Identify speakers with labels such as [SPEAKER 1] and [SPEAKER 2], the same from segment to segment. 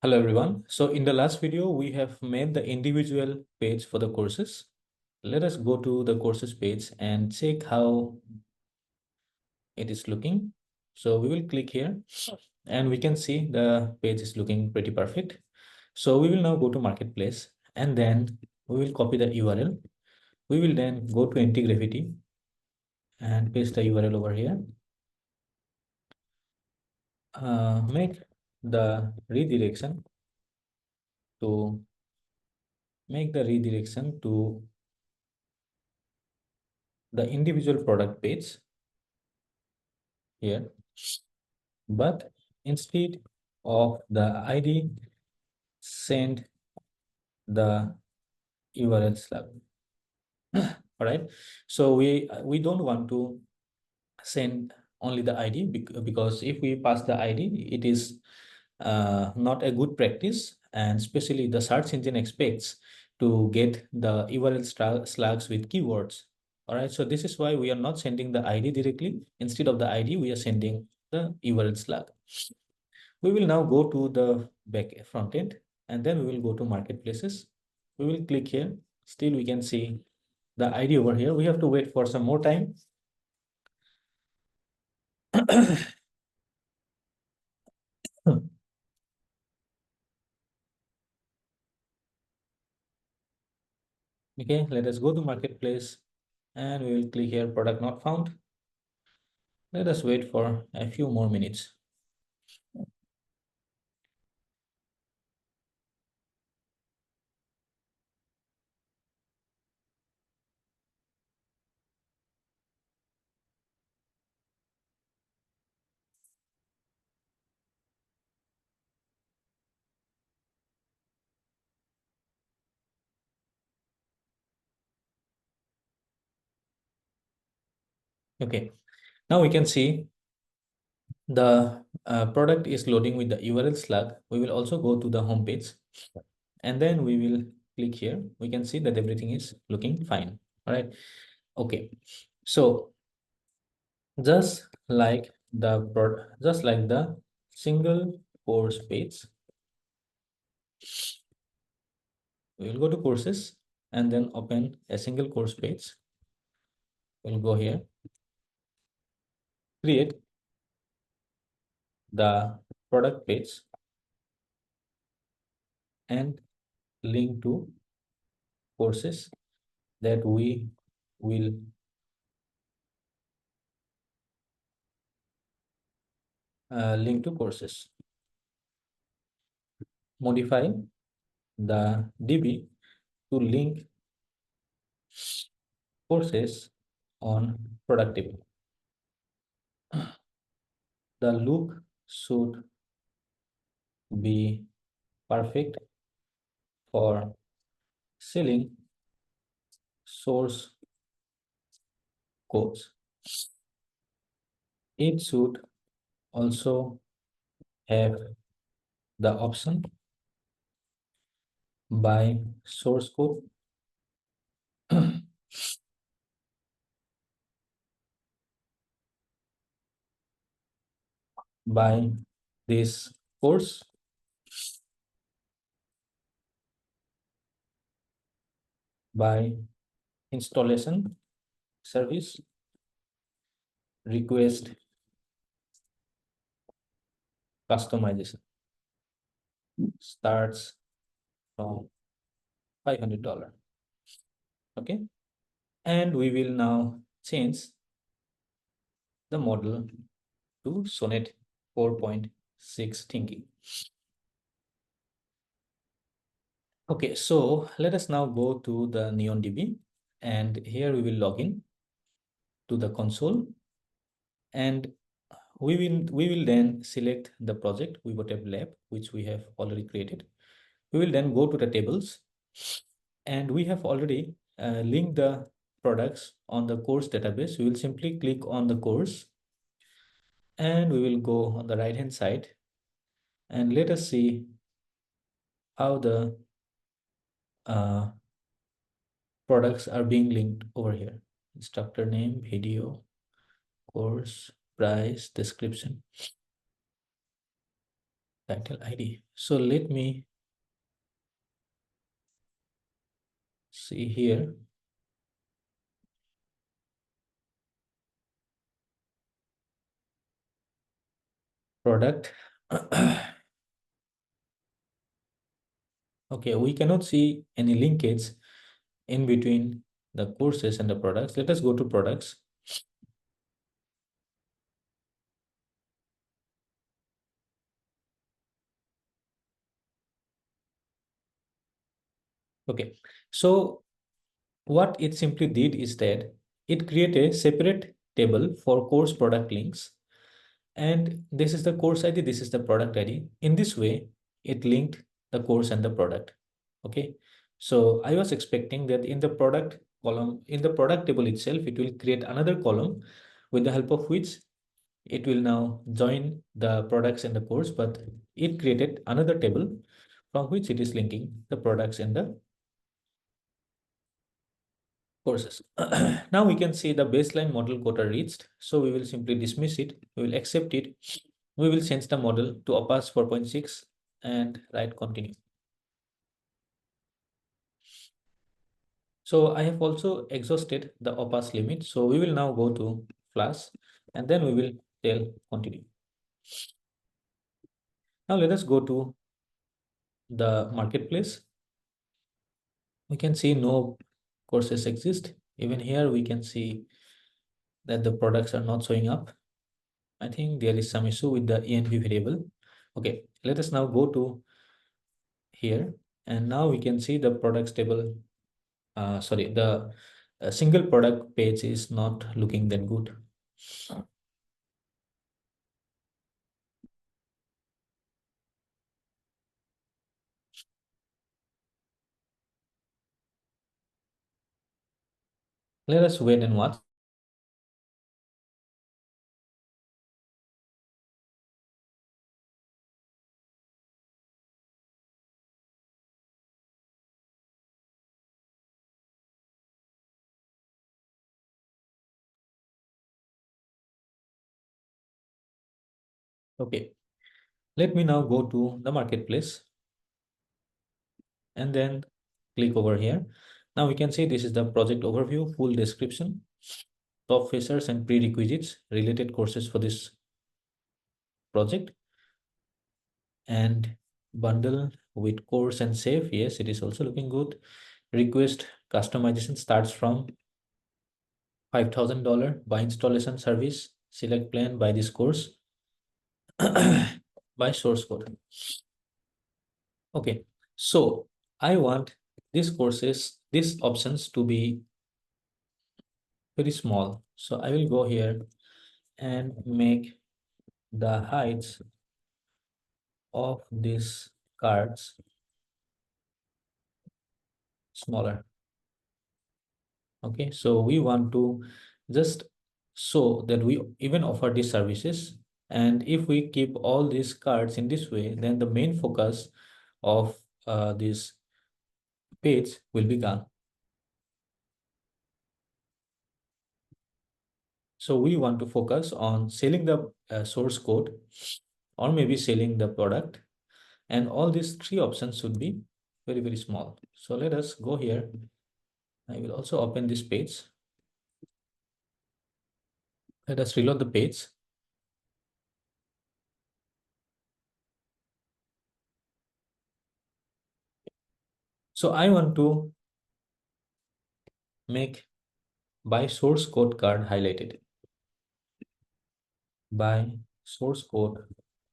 [SPEAKER 1] Hello everyone. So in the last video, we have made the individual page for the courses. Let us go to the courses page and check how it is looking. So we will click here and we can see the page is looking pretty perfect. So we will now go to marketplace and then we will copy the URL. We will then go to Anti-Gravity and paste the URL over here. Make the redirection to the individual product page here, but instead of the ID, send the URL slug. All right. So we don't want to send only the ID because if we pass the ID, it is not a good practice, and especially the search engine expects to get the URL slugs with keywords. All right. So this is why we are not sending the ID directly. Instead of the ID, we are sending the URL slug. We will now go to the back front end and then we will go to marketplaces. We will click here. Still, we can see the ID over here. We have to wait for some more time. Okay, let us go to marketplace and we will click here product not found. Let us wait for a few more minutes. Okay, now we can see the product is loading with the URL slug. We will also go to the home page and then we will click here. We can see that everything is looking fine. All right. Okay. So just like the single course page, we will go to courses and then open a single course page. We'll go here, create the product page and link to courses that we will link to courses. Modify the DB to link courses on productivity. The look should be perfect for selling source codes. It should also have the option by source code by this course by installation service request customization starts from $500. Okay, and we will now change the model to Sonnet 4.6 thinking. Okay, so let us now go to the NeonDB and here we will log in to the console and we will then select the project WeBoTab Lab, which we have already created. We will then go to the tables and we have already linked the products on the course database. We will simply click on the course and we will go on the right hand side and let us see how the products are being linked over here. Instructor name, video, course, price, description. title ID. So let me see here. Product. Okay, we cannot see any linkage in between the courses and the products. Let us go to products. Okay, so what it simply did is that it created a separate table for course product links. And this is the course ID, this is the product ID. In this way, it linked the course and the product. Okay, so I was expecting that in the product column, in the product table itself, it will create another column with the help of which it will now join the products and the course, but it created another table from which it is linking the products and the courses. Now we can see the baseline model quota reached. So we will simply dismiss it. We will accept it. We will change the model to OPAS 4.6 and write continue. So I have also exhausted the OPAS limit. So we will now go to Flash and then we will tell continue. Now let us go to the marketplace. We can see no courses exist. Even here we can see that the products are not showing up. I think there is some issue with the env variable. Okay, let us now go to here and now we can see the products table. Sorry, the single product page is not looking that good. Let us wait and watch. Okay, let me now go to the marketplace and then click over here. Now we can see this is the project overview, full description, top features and prerequisites, related courses for this project, and bundle with course and save. Yes, it is also looking good. Request customization starts from $5,000 by installation service. Select plan by this course by source code. Okay, so I want these options to be very small. So I will go here and make the heights of these cards smaller. Okay, so we want to just show that we even offer these services. And if we keep all these cards in this way, then the main focus of this page will be gone. So we want to focus on selling the source code or maybe selling the product. And all these three options should be very, very small. So let us go here. I will also open this page. Let us reload the page. So I want to make by source code card highlighted. By source code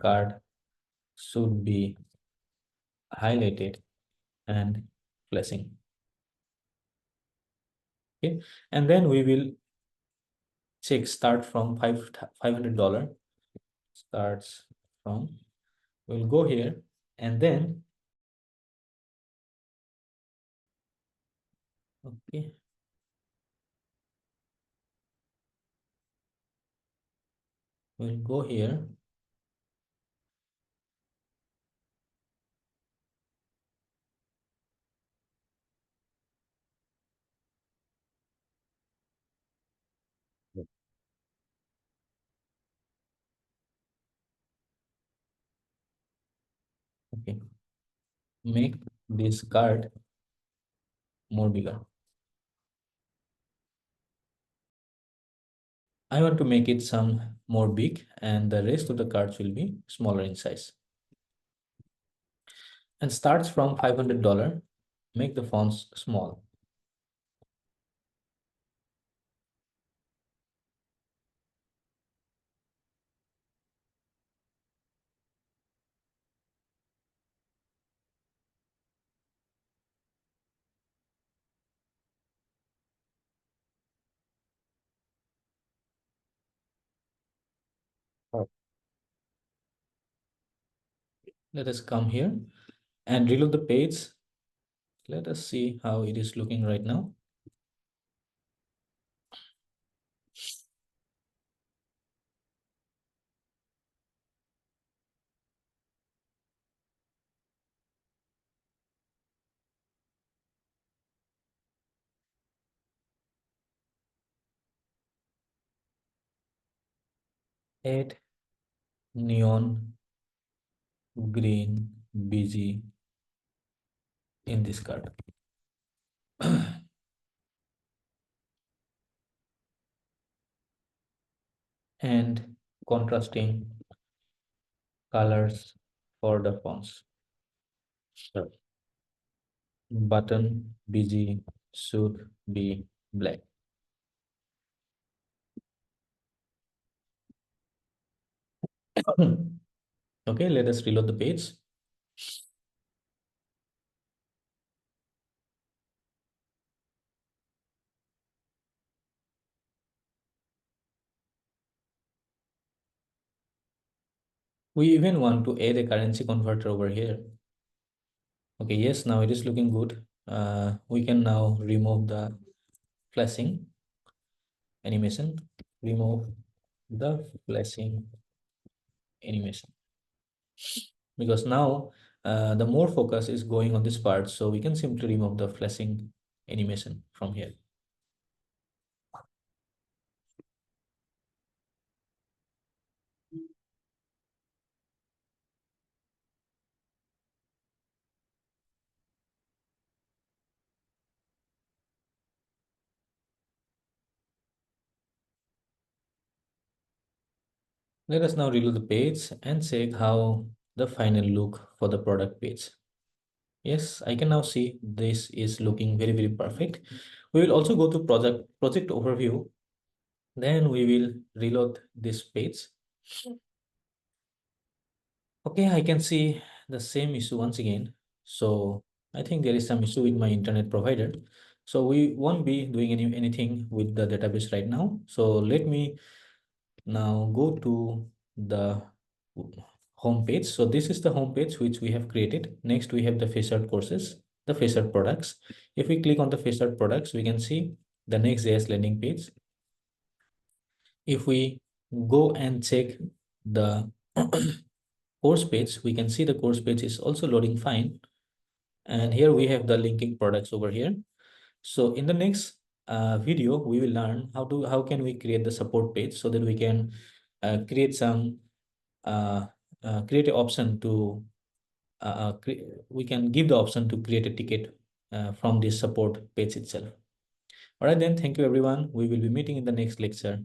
[SPEAKER 1] card should be highlighted and flashing. Okay, and then we will check start from $500. Starts from, we'll go here and then okay, we'll go here. Okay, make this card more bigger. I want to make it some more big, and the rest of the cards will be smaller in size. And starts from $500. Make the fonts small. Oh. Let us come here and reload the page. Let us see how it is looking right now. Add neon green BG in this card. And contrasting colors for the fonts. Sure. Button BG should be black. Okay, let us reload the page. We even want to add a currency converter over here. Okay, yes, now it is looking good. We can now remove the flashing animation. Remove the flashing animation. Because now the more focus is going on this part, so we can simply remove the flashing animation from here. Let us now reload the page and check how the final look for the product page. Yes, I can now see this is looking very, very perfect. We will also go to project overview. Then we will reload this page. Okay, I can see the same issue once again. So I think there is some issue with my internet provider. So we won't be doing anything with the database right now. So let me now go to the home page. So this is the home page which we have created. Next, we have the featured courses, the featured products. If we click on the featured products, we can see the Next.js landing page. If we go and check the course page, we can see the course page is also loading fine. And here we have the linking products over here. So in the next video, we will learn how can we create the support page so that we can create some uh, create an option to we can give the option to create a ticket from this support page itself. All right, then, thank you everyone. We will be meeting in the next lecture.